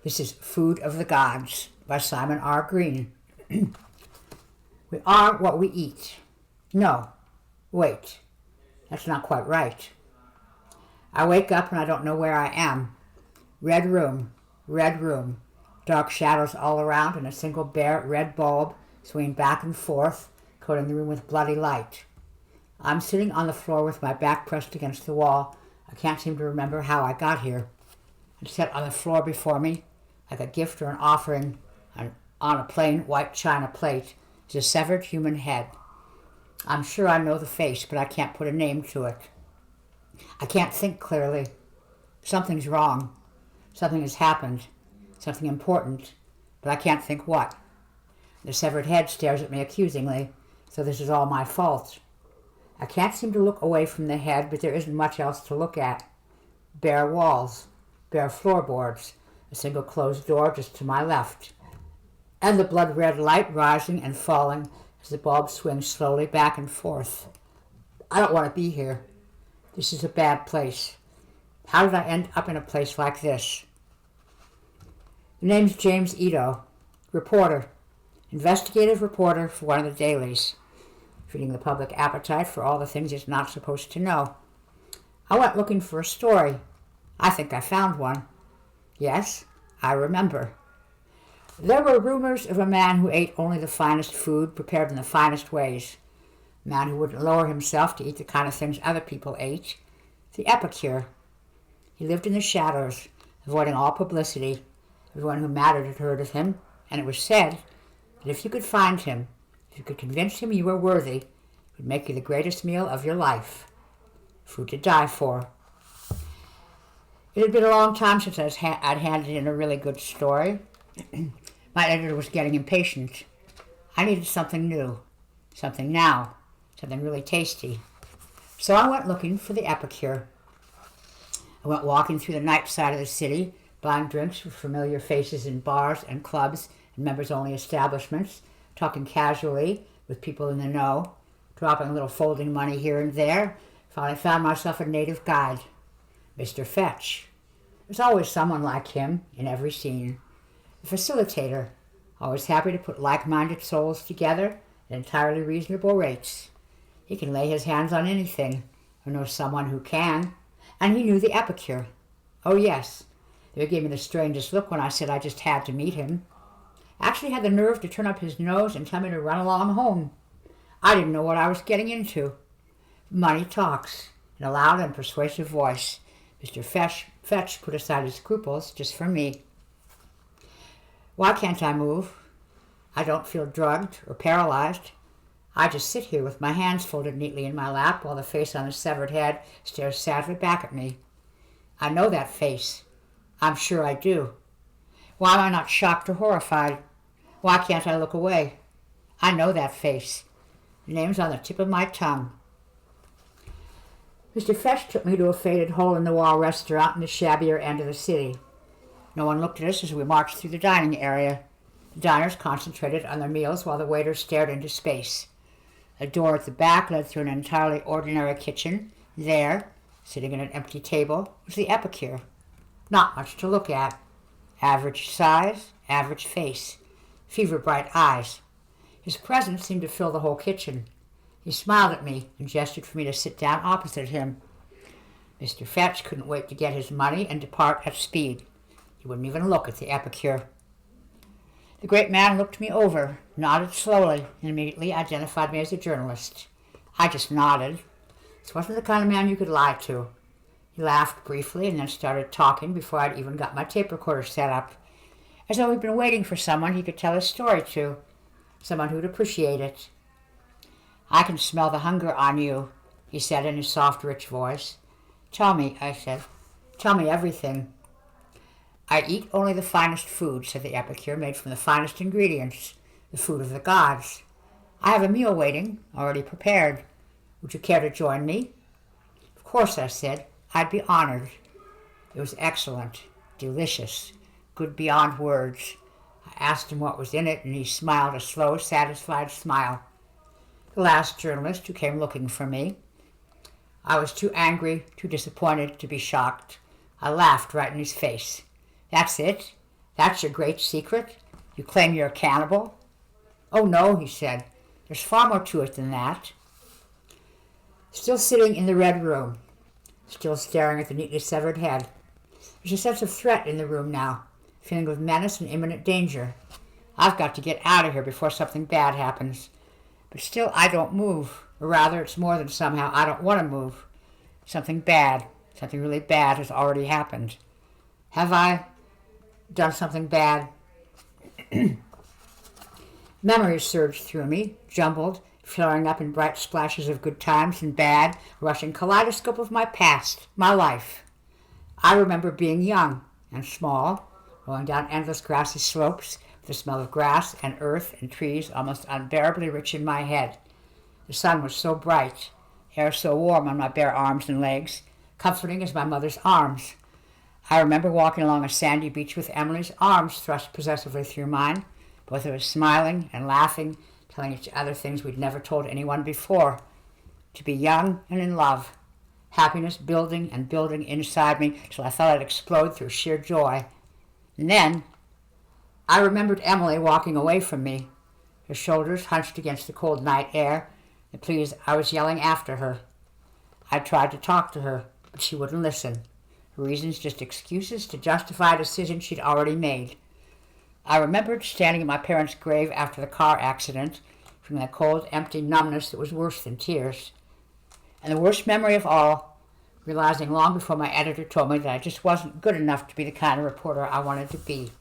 This is Food of the Gods by Simon R. Green. We are what we eat. No, wait, that's not quite right. I wake up and I don't know where I am. Red room, dark shadows all around and a single bare red bulb swinging back and forth, coating the room with bloody light. I'm sitting on the floor with my back pressed against the wall. I can't seem to remember how I got here. And set on the floor before me, like a gift or an offering, on a plain white china plate, is a severed human head. I'm sure I know the face, but I can't put a name to it. I can't think clearly. Something's wrong. Something has happened. Something important, but I can't think what. The severed head stares at me accusingly, so this is all my fault. I can't seem to look away from the head, but there isn't much else to look at. Bare walls, bare floorboards, a single closed door just to my left, and the blood-red light rising and falling as the bulb swings slowly back and forth. I don't want to be here. This is a bad place. How did I end up in a place like this? The name's James Ito, reporter, investigative reporter for one of the dailies, feeding the public appetite for all the things it's not supposed to know. I went looking for a story. I think I found one. Yes, I remember. There were rumors of a man who ate only the finest food prepared in the finest ways. A man who wouldn't lower himself to eat the kind of things other people ate. The epicure. He lived in the shadows, avoiding all publicity. Everyone who mattered had heard of him, and it was said that if you could find him, if you could convince him you were worthy, it would make you the greatest meal of your life. Food to die for. It had been a long time since I'd handed in a really good story. My editor was getting impatient. I needed something new, something now, something really tasty. So I went looking for the epicure. I went walking through the night side of the city, buying drinks with familiar faces in bars and clubs and members-only establishments, talking casually with people in the know, dropping a little folding money here and there. Finally found myself a native guide, Mr. Fetch. There's always someone like him in every scene. A facilitator, always happy to put like-minded souls together at entirely reasonable rates. He can lay his hands on anything, or know someone who can, and he knew the epicure. Oh yes, they gave me the strangest look when I said I just had to meet him. Actually had the nerve to turn up his nose and tell me to run along home. I didn't know what I was getting into. Money talks, in a loud and persuasive voice. Mr. Fetch put aside his scruples just for me. Why can't I move? I don't feel drugged or paralyzed. I just sit here with my hands folded neatly in my lap while the face on the severed head stares sadly back at me. I know that face. I'm sure I do. Why am I not shocked or horrified? Why can't I look away? I know that face. The name's on the tip of my tongue. Mr. Fetch took me to a faded hole-in-the-wall restaurant in the shabbier end of the city. No one looked at us as we marched through the dining area. The diners concentrated on their meals while the waiters stared into space. A door at the back led through an entirely ordinary kitchen. There, sitting at an empty table, was the epicure. Not much to look at. Average size, average face, fever-bright eyes. His presence seemed to fill the whole kitchen. He smiled at me and gestured for me to sit down opposite him. Mr. Fetch couldn't wait to get his money and depart at speed. He wouldn't even look at the epicure. The great man looked me over, nodded slowly, and immediately identified me as a journalist. I just nodded. This wasn't the kind of man you could lie to. He laughed briefly and then started talking before I'd even got my tape recorder set up, as though he'd been waiting for someone he could tell his story to, someone who'd appreciate it. I can smell the hunger on you, he said in his soft, rich voice. Tell me, I said. Tell me everything. I eat only the finest food, said the epicure, made from the finest ingredients, the food of the gods. I have a meal waiting, already prepared. Would you care to join me? Of course, I said. I'd be honored. It was excellent, delicious, good beyond words. I asked him what was in it, and he smiled a slow, satisfied smile. The last journalist who came looking for me. I was too angry, too disappointed to be shocked. I laughed right in his face. That's it. That's your great secret? You claim you're a cannibal? Oh no, he said. There's far more to it than that. Still sitting in the red room, still staring at the neatly severed head. There's a sense of threat in the room now, a feeling of menace and imminent danger. I've got to get out of here before something bad happens. But still I don't move. Or rather, it's more than somehow I don't want to move. Something bad, something really bad has already happened. Have I done something bad? Memories surged through me, jumbled, flaring up in bright splashes of good times and bad, rushing kaleidoscope of my past, my life. I remember being young and small, rolling down endless grassy slopes with the smell of grass and earth and trees almost unbearably rich in my head. The sun was so bright, air so warm on my bare arms and legs, comforting as my mother's arms. I remember walking along a sandy beach with Emily's arms thrust possessively through mine, both of us smiling and laughing, telling each other things we'd never told anyone before. To be young and in love, happiness building and building inside me till I thought I'd explode through sheer joy. And then I remembered Emily walking away from me, her shoulders hunched against the cold night air, the pleas I was yelling after her. I tried to talk to her, but she wouldn't listen. Her reasons just excuses to justify a decision she'd already made. I remembered standing at my parents' grave after the car accident, feeling that cold, empty numbness that was worse than tears. And the worst memory of all, realizing long before my editor told me that I just wasn't good enough to be the kind of reporter I wanted to be.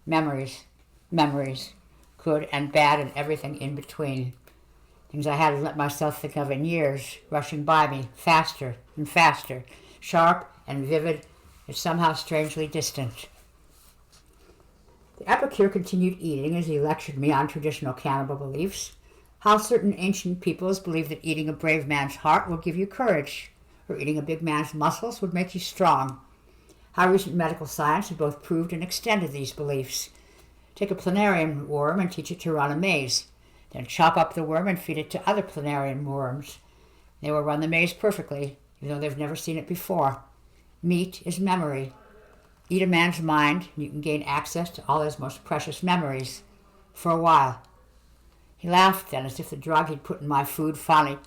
Memories, memories, good and bad and everything in between. Things I hadn't let myself think of in years, rushing by me, faster and faster, sharp and vivid, yet somehow strangely distant. The epicure continued eating as he lectured me on traditional cannibal beliefs, how certain ancient peoples believed that eating a brave man's heart will give you courage, or eating a big man's muscles would make you strong, how recent medical science had both proved and extended these beliefs. Take a planarian worm and teach it to run a maze, then chop up the worm and feed it to other planarian worms. They will run the maze perfectly, even though they've never seen it before. Meat is memory. Eat a man's mind, and you can gain access to all his most precious memories. For a while. He laughed then, as if the drug he'd put in my food finally...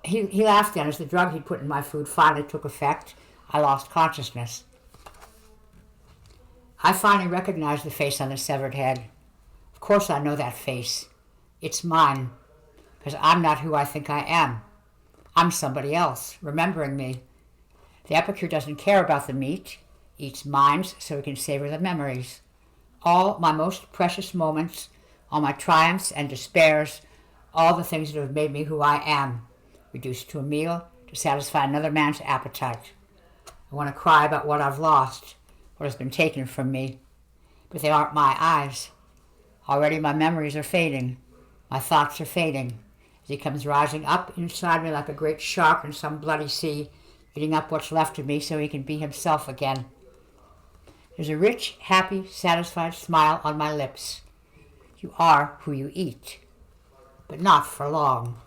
He laughed then, as the drug he'd put in my food finally took effect. I lost consciousness. I finally recognized the face on the severed head. Of course I know that face. It's mine, because I'm not who I think I am. I'm somebody else, remembering me. The epicure doesn't care about the meat, eats minds so he can savor the memories. All my most precious moments, all my triumphs and despairs, all the things that have made me who I am, reduced to a meal to satisfy another man's appetite. I want to cry about what I've lost, what has been taken from me, but they aren't my eyes. Already my memories are fading, my thoughts are fading, as he comes rising up inside me like a great shark in some bloody sea, eating up what's left of me so he can be himself again. There's a rich, happy, satisfied smile on my lips. You are who you eat, but not for long.